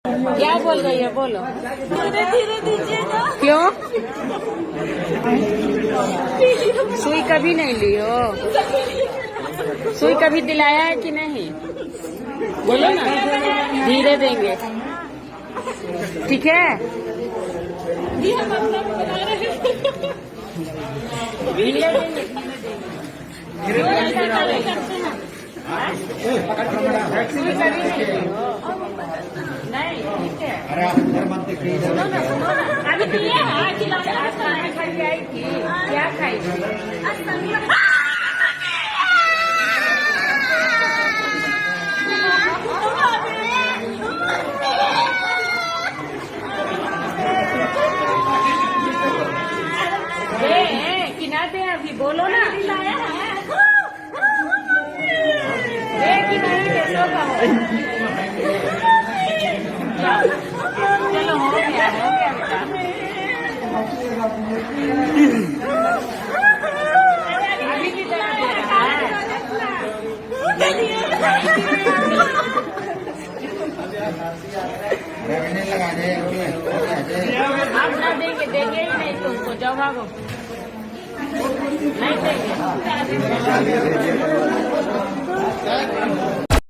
क्या बोल रही है, बोलो। धीरे धीरे दीजिएगा। क्यों? सुई कभी नहीं ली हो? सुई कभी दिलाया है कि नहीं? बोलो ना, धीरे देंगे, ठीक है? जी हम अपना बता रहे हैं। धीरे देंगे, सुई कभी नहीं ली हो? नहीं, ठीक है। सुनो ना, सुनो ना, अभी दिए हैं, खिलाने आज खाना खा के आई थी, क्या खाई थी? किनारे अभी बोलो ना, कि नहीं कैसो का हो? चलो हो गया बेटा। अभी भी दर्द दे रहा है? आप ना देंगे, देंगे ही नहीं तुमको, जाओ भागो, नहीं देंगे।